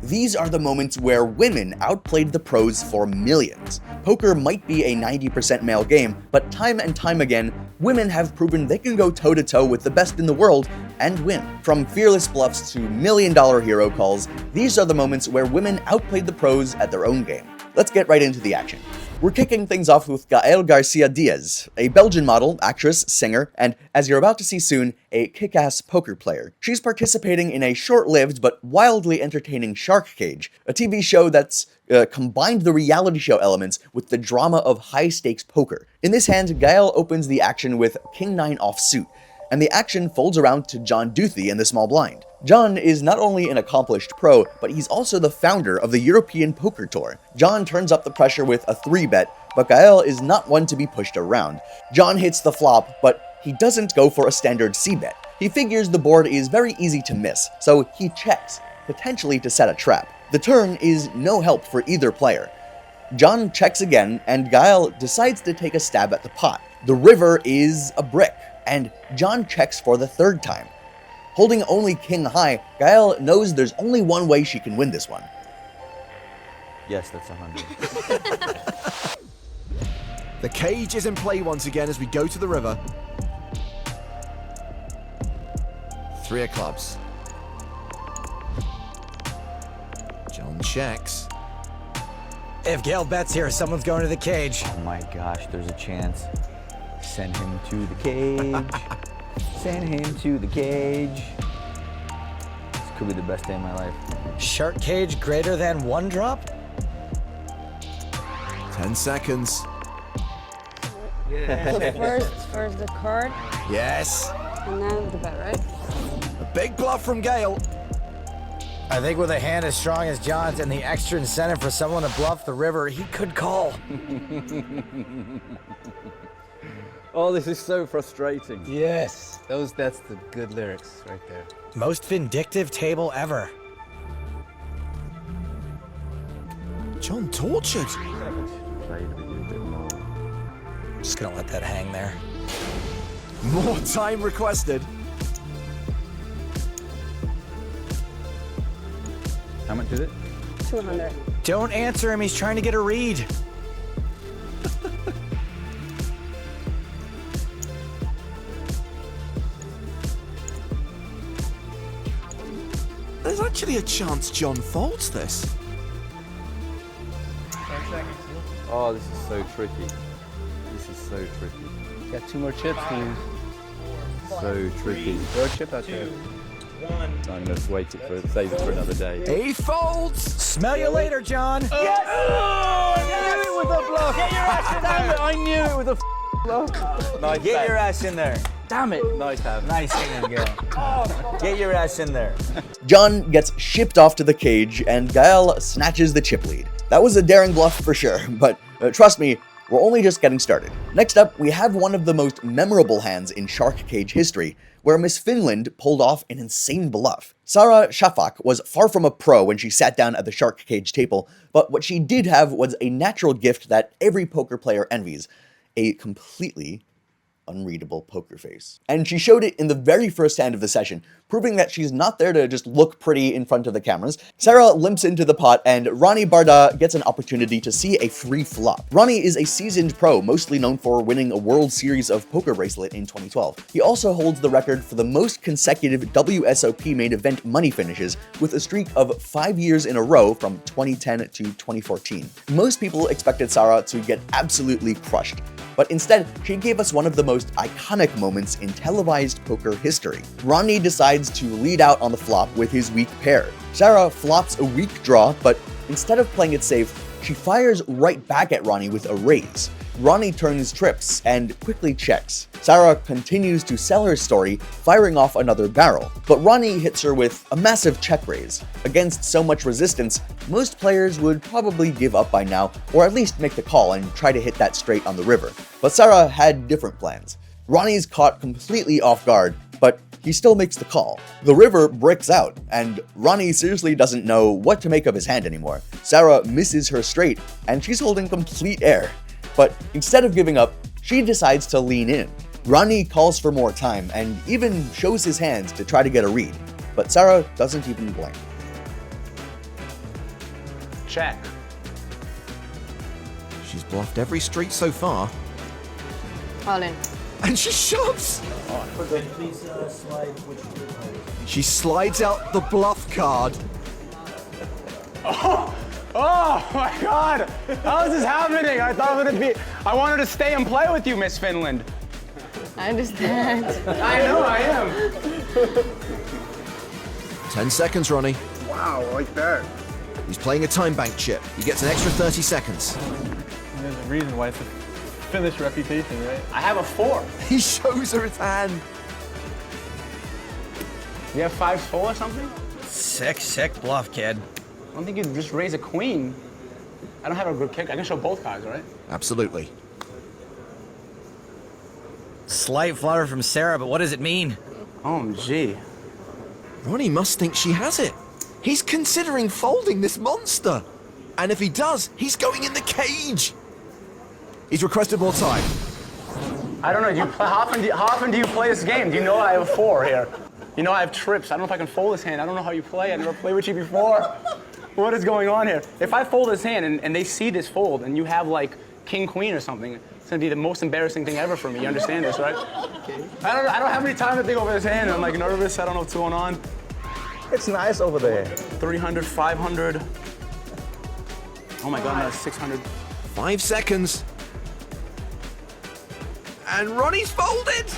These are the moments where women outplayed the pros for millions. Poker might be a 90% male game, but time and time again, women have proven they can go toe-to-toe with the best in the world and win. From fearless bluffs to million-dollar hero calls, these are the moments where women outplayed the pros at their own game. Let's get right into the action. We're kicking things off with Gael Garcia Diaz, a Belgian model, actress, singer, and, as you're about to see soon, a kick-ass poker player. She's participating in a short-lived but wildly entertaining Shark Cage, a TV show that's combined the reality show elements with the drama of high-stakes poker. In this hand, Gael opens the action with King-9 offsuit, and the action folds around to John Duthie in the small blind. John is not only an accomplished pro, but he's also the founder of the European Poker Tour. John turns up the pressure with a 3-bet, but Gael is not one to be pushed around. John hits the flop, but he doesn't go for a standard C-bet. He figures the board is very easy to miss, so he checks, potentially to set a trap. The turn is no help for either player. John checks again, and Gael decides to take a stab at the pot. The river is a brick, and John checks for the third time. Holding only king high, Gael knows there's only one way she can win this one. Yes, that's 100. The cage is in play once again as we go to the river. 3 of clubs. John checks. If Gael bets here, someone's going to the cage. Oh my gosh, there's a chance. Send him to the cage. Send him to the cage. This could be the best day of my life. Shark cage greater than 1 drop? 10 seconds. So first the card, Yes. and then the bet, right? A big bluff from Gael. I think with a hand as strong as John's and the extra incentive for someone to bluff the river, he could call. Oh, this is so frustrating. Yes, that's the good lyrics right there. Most vindictive table ever. John tortured. Just gonna let that hang there. More time requested. How much is it? 200. Don't answer him, he's trying to get a read. There's actually a chance John folds this. 10 seconds. Oh, this is so tricky. This is so tricky. Got 2 more chips to use. So tricky. Throw a chip out there. I'm gonna save it for another day. He folds. Smell you later, John. Yes! Oh, I knew it was a bluff. Get your ass in there. I knew it was a bluff. Nice. Get your ass in there. Damn it. Nice have. Nice hand, Gael. Get your ass in there. John gets shipped off to the cage, and Gael snatches the chip lead. That was a daring bluff for sure, but trust me, we're only just getting started. Next up, we have one of the most memorable hands in Shark Cage history, where Miss Finland pulled off an insane bluff. Sarah Shafak was far from a pro when she sat down at the Shark Cage table, but what she did have was a natural gift that every poker player envies: a completely unreadable poker face. And she showed it in the very first hand of the session, proving that she's not there to just look pretty in front of the cameras. Sarah limps into the pot, and Ronnie Barda gets an opportunity to see a free flop. Ronnie is a seasoned pro, mostly known for winning a World Series of Poker bracelet in 2012. He also holds the record for the most consecutive WSOP main event money finishes, with a streak of 5 years in a row from 2010 to 2014. Most people expected Sarah to get absolutely crushed, but instead, she gave us one of the most iconic moments in televised poker history. Ronnie decides to lead out on the flop with his weak pair. Sarah flops a weak draw, but instead of playing it safe, she fires right back at Ronnie with a raise. Ronnie turns trips and quickly checks. Sarah continues to sell her story, firing off another barrel, but Ronnie hits her with a massive check raise. Against so much resistance, most players would probably give up by now, or at least make the call and try to hit that straight on the river. But Sarah had different plans. Ronnie's caught completely off guard, but he still makes the call. The river breaks out, and Ronnie seriously doesn't know what to make of his hand anymore. Sarah misses her straight, and she's holding complete air. But instead of giving up, she decides to lean in. Ronnie calls for more time and even shows his hands to try to get a read, but Sarah doesn't even blink. Check. She's bluffed every street so far. All in. And she shoves! She slides out the bluff card. Oh my God! How is this happening? I thought I wanted to stay and play with you, Miss Finland. I understand. I know I am. 10 seconds, Ronnie. Wow, like that. He's playing a time bank chip. He gets an extra 30 seconds. There's a reason why it's a Finnish reputation, right? I have a 4. He shows her his hand. You have 5 full or something? Sick bluff, kid. I don't think you'd just raise a queen. I don't have a good kick. I can show both cards, right? Absolutely. Slight flutter from Sarah, but what does it mean? OMG. Ronnie must think she has it. He's considering folding this monster. And if he does, he's going in the cage. He's requested more time. I don't know. How often do you play this game? Do you know I have a 4 here? You know I have trips. I don't know if I can fold this hand. I don't know how you play. I never played with you before. What is going on here? If I fold this hand and they see this fold and you have like king queen or something, it's gonna be the most embarrassing thing ever for me. You understand this, right? I don't have any time to think over this hand. I'm like nervous. I don't know what's going on. It's nice over there. 300, 500. Oh my God, that's 600. 5 seconds. And Ronnie's folded.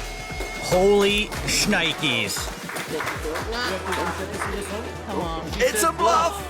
Holy shnikes. It's a bluff.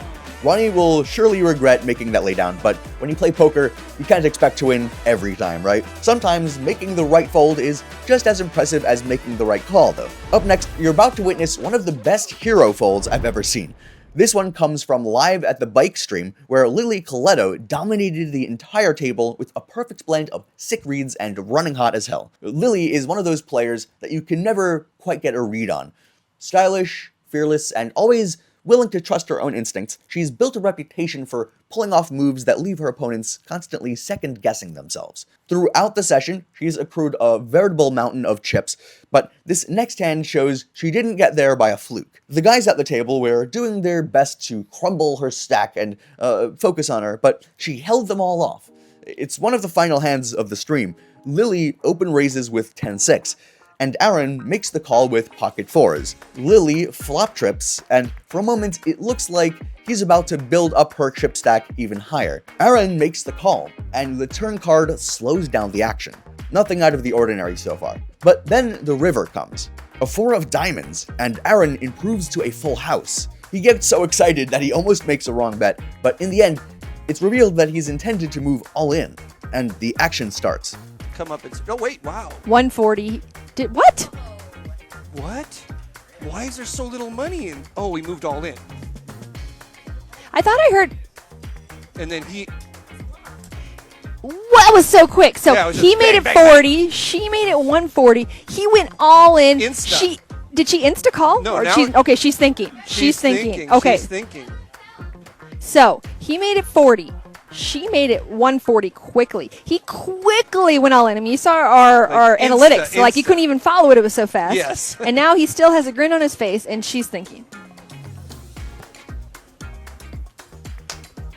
Ronnie will surely regret making that laydown, but when you play poker, you can't expect to win every time, right? Sometimes making the right fold is just as impressive as making the right call, though. Up next, you're about to witness one of the best hero folds I've ever seen. This one comes from live at the bike stream, where Lily Coletto dominated the entire table with a perfect blend of sick reads and running hot as hell. Lily is one of those players that you can never quite get a read on. Stylish, fearless, and always willing to trust her own instincts, she's built a reputation for pulling off moves that leave her opponents constantly second-guessing themselves. Throughout the session, she's accrued a veritable mountain of chips, but this next hand shows she didn't get there by a fluke. The guys at the table were doing their best to crumble her stack and focus on her, but she held them all off. It's one of the final hands of the stream. Lily open raises with 10-6. And Aaron makes the call with pocket 4s. Lily flop trips, and for a moment it looks like he's about to build up her chip stack even higher. Aaron makes the call, and the turn card slows down the action. Nothing out of the ordinary so far. But then the river comes. A 4 of diamonds, and Aaron improves to a full house. He gets so excited that he almost makes a wrong bet, but in the end, it's revealed that he's intended to move all in, and the action starts. Come up and... Oh, wait, wow. 140. What? What? Why is there so little money in... Oh, we moved all in. I thought I heard... And then he... That was so quick. So Yeah, it was he just made bang, it bang, 40. She made it 140. He went all in. Insta. Did she insta call? No, or now she's thinking. She's thinking. Okay. She's thinking. So he made it 40. She made it 140 quickly. He quickly went all in. I mean, you saw our Like analytics. insta. Like, you couldn't even follow it. It was so fast. Yes. And now he still has a grin on his face, and she's thinking.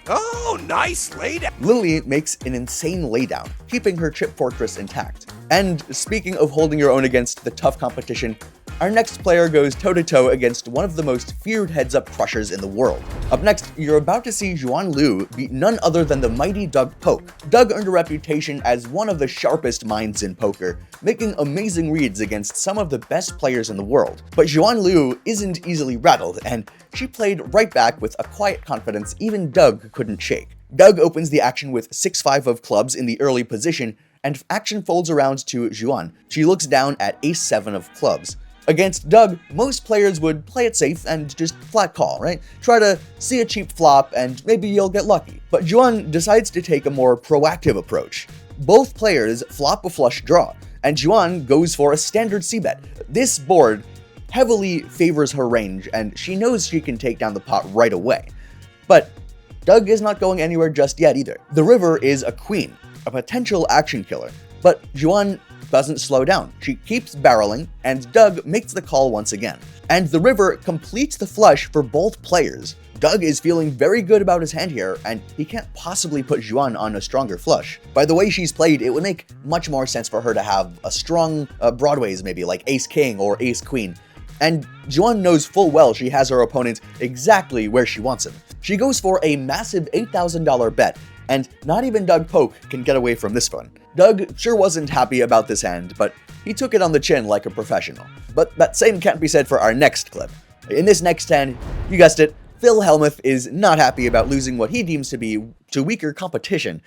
Oh, nice laydown. Lily makes an insane laydown, keeping her chip fortress intact. And speaking of holding your own against the tough competition, our next player goes toe-to-toe against one of the most feared heads-up crushers in the world. Up next, you're about to see Juan Liu beat none other than the mighty Doug Polk. Doug earned a reputation as one of the sharpest minds in poker, making amazing reads against some of the best players in the world. But Juan Liu isn't easily rattled, and she played right back with a quiet confidence even Doug couldn't shake. Doug opens the action with 6-5 of clubs in the early position, and action folds around to Juan. She looks down at ace-7 of clubs. Against Doug, most players would play it safe and just flat call, right? Try to see a cheap flop and maybe you'll get lucky. But Juan decides to take a more proactive approach. Both players flop a flush draw, and Juan goes for a standard c-bet. This board heavily favors her range, and she knows she can take down the pot right away. But Doug is not going anywhere just yet either. The river is a queen, a potential action killer, but Juan doesn't slow down. She keeps barreling, and Doug makes the call once again. And the river completes the flush for both players. Doug is feeling very good about his hand here, and he can't possibly put Juan on a stronger flush. By the way she's played, it would make much more sense for her to have a strong broadways, maybe like ace-king or ace-queen. And Juan knows full well she has her opponent exactly where she wants him. She goes for a massive $8,000 bet, and not even Doug Polk can get away from this one. Doug sure wasn't happy about this hand, but he took it on the chin like a professional. But that same can't be said for our next clip. In this next hand, you guessed it, Phil Hellmuth is not happy about losing what he deems to be to weaker competition.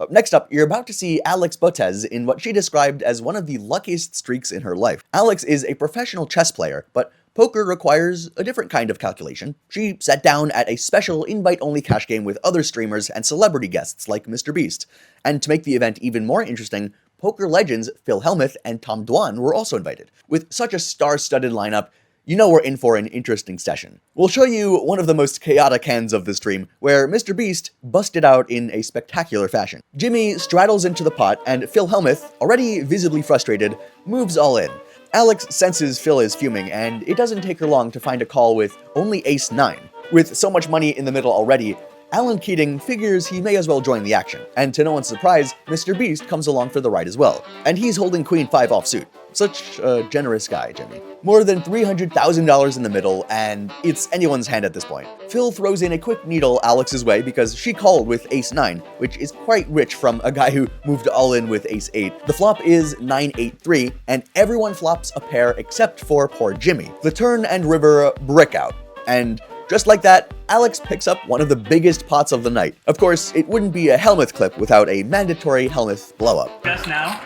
Next up, you're about to see Alex Botez in what she described as one of the luckiest streaks in her life. Alex is a professional chess player, but poker requires a different kind of calculation. She sat down at a special invite-only cash game with other streamers and celebrity guests like Mr. Beast. And to make the event even more interesting, poker legends Phil Hellmuth and Tom Dwan were also invited. With such a star-studded lineup, you know we're in for an interesting session. We'll show you one of the most chaotic hands of the stream, where Mr. Beast busted out in a spectacular fashion. Jimmy straddles into the pot, and Phil Hellmuth, already visibly frustrated, moves all in. Alex senses Phil is fuming, and it doesn't take her long to find a call with only ace-9. With so much money in the middle already, Alan Keating figures he may as well join the action, and to no one's surprise, Mr. Beast comes along for the ride as well. And he's holding Queen 5 offsuit. Such a generous guy, Jimmy. More than $300,000 in the middle, and it's anyone's hand at this point. Phil throws in a quick needle Alex's way because she called with ace-9, which is quite rich from a guy who moved all in with ace-8. The flop is 9-8-3, and everyone flops a pair except for poor Jimmy. The turn and river brick out, and just like that, Alex picks up one of the biggest pots of the night. Of course, it wouldn't be a Hellmuth clip without a mandatory Hellmuth blow-up. Just now.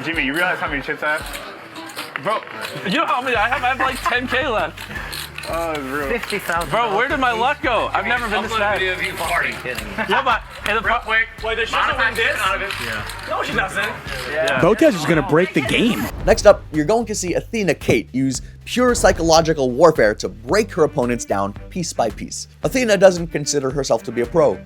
Jimmy, you realize how many chips I have? Bro, you know how many I have? I have like 10K left. Oh, it's real. 50,000. Bro, where did my luck go? I've never been this bad. Video of you farting. Yeah, but in the Real quick. Wait, does she win this? Yeah. No, she doesn't. Yeah. Botez is gonna break the game. Next up, you're going to see Athena Kate use pure psychological warfare to break her opponents down piece by piece. Athena doesn't consider herself to be a pro.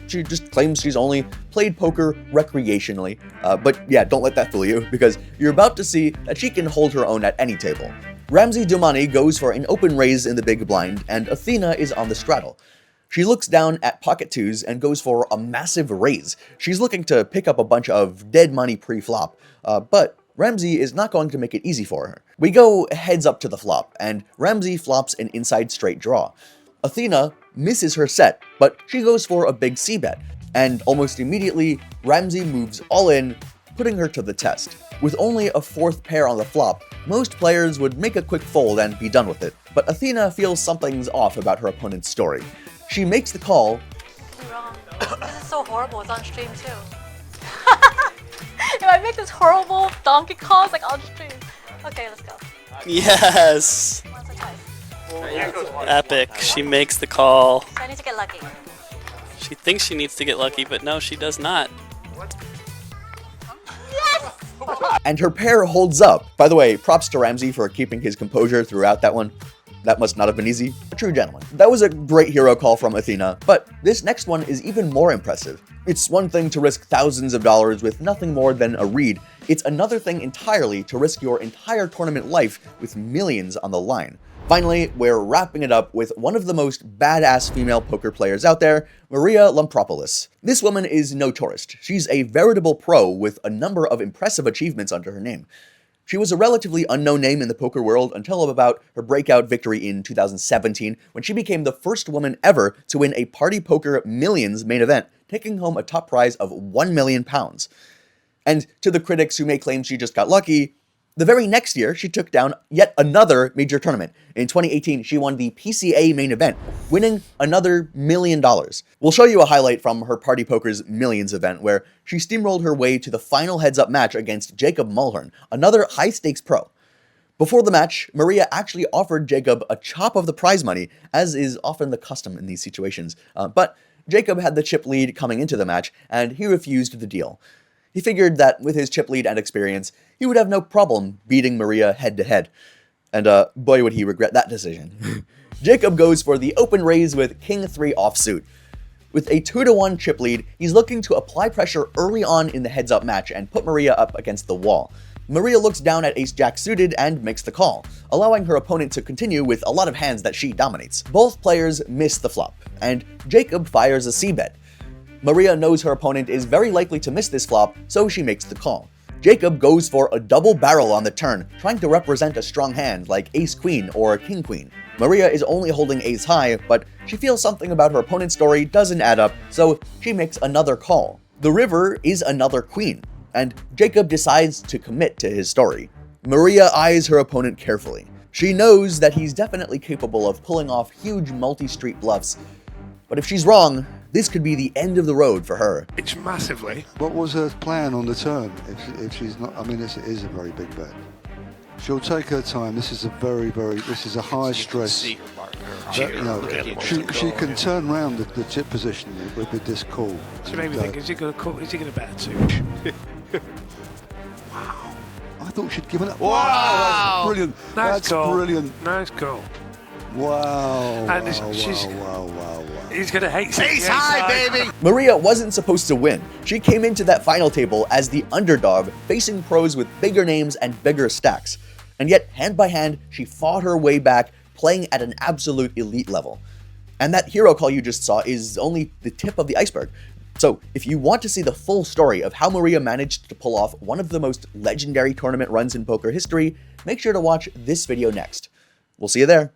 She just claims she's only played poker recreationally. But yeah, don't let that fool you, because you're about to see that she can hold her own at any table. Ramsey Dumani goes for an open raise in the big blind, and Athena is on the straddle. She looks down at pocket twos and goes for a massive raise. She's looking to pick up a bunch of dead money pre-flop, but Ramsey is not going to make it easy for her. We go heads up to the flop, and Ramsey flops an inside straight draw. Athena misses her set, but she goes for a big c-bet, and almost immediately, Ramsey moves all in, putting her to the test. With only a fourth pair on the flop, most players would make a quick fold and be done with it, but Athena feels something's off about her opponent's story. She makes the call. Wrong. This is so horrible. It's on stream too. If I make this horrible donkey calls like on stream. Okay, let's go. Yes. Once or twice. Epic. She makes the call. So I need to get lucky. She thinks she needs to get lucky, but no, she does not. Yes! And her pair holds up. By the way, props to Ramsey for keeping his composure throughout that one. That must not have been easy. A true gentleman. That was a great hero call from Athena, but this next one is even more impressive. It's one thing to risk thousands of dollars with nothing more than a read. It's another thing entirely to risk your entire tournament life with millions on the line. Finally, we're wrapping it up with one of the most badass female poker players out there, Maria Lampropoulos. This woman is no tourist. She's a veritable pro with a number of impressive achievements under her name. She was a relatively unknown name in the poker world until about her breakout victory in 2017, when she became the first woman ever to win a Party Poker Millions main event, taking home a top prize of £1 million. And to the critics who may claim she just got lucky, the very next year, she took down yet another major tournament. In 2018, she won the PCA main event, winning another $1 million. We'll show you a highlight from her Party Poker's Millions event, where she steamrolled her way to the final heads-up match against Jacob Mulhern, another high-stakes pro. Before the match, Maria actually offered Jacob a chop of the prize money, as is often the custom in these situations. But Jacob had the chip lead coming into the match, and he refused the deal. He figured that with his chip lead and experience, he would have no problem beating Maria head-to-head. And boy would he regret that decision. Jacob goes for the open raise with King 3 offsuit. With a 2-1 chip lead, he's looking to apply pressure early on in the heads-up match and put Maria up against the wall. Maria looks down at ace-jack suited and makes the call, allowing her opponent to continue with a lot of hands that she dominates. Both players miss the flop, and Jacob fires a c-bet. Maria knows her opponent is very likely to miss this flop, so she makes the call. Jacob goes for a double barrel on the turn, trying to represent a strong hand like ace-queen or king-queen. Maria is only holding ace-high, but she feels something about her opponent's story doesn't add up, so she makes another call. The river is another queen, and Jacob decides to commit to his story. Maria eyes her opponent carefully. She knows that he's definitely capable of pulling off huge multi-street bluffs, but if she's wrong, this could be the end of the road for her. It's massively. What was her plan on the turn? If she's not, I mean, this is a very big bet. She'll take her time. This is a high stress. You know, she can turn around the chip position with this call. She made me think, is he going to call? Is he going to bet too? Wow. I thought she'd given up. Wow. That's brilliant. Nice That's call. brilliant. Nice call. Wow. And Wow. He's going to hate it. Ace high, baby! Maria wasn't supposed to win. She came into that final table as the underdog, facing pros with bigger names and bigger stacks. And yet, hand by hand, she fought her way back, playing at an absolute elite level. And that hero call you just saw is only the tip of the iceberg. So, if you want to see the full story of how Maria managed to pull off one of the most legendary tournament runs in poker history, make sure to watch this video next. We'll see you there.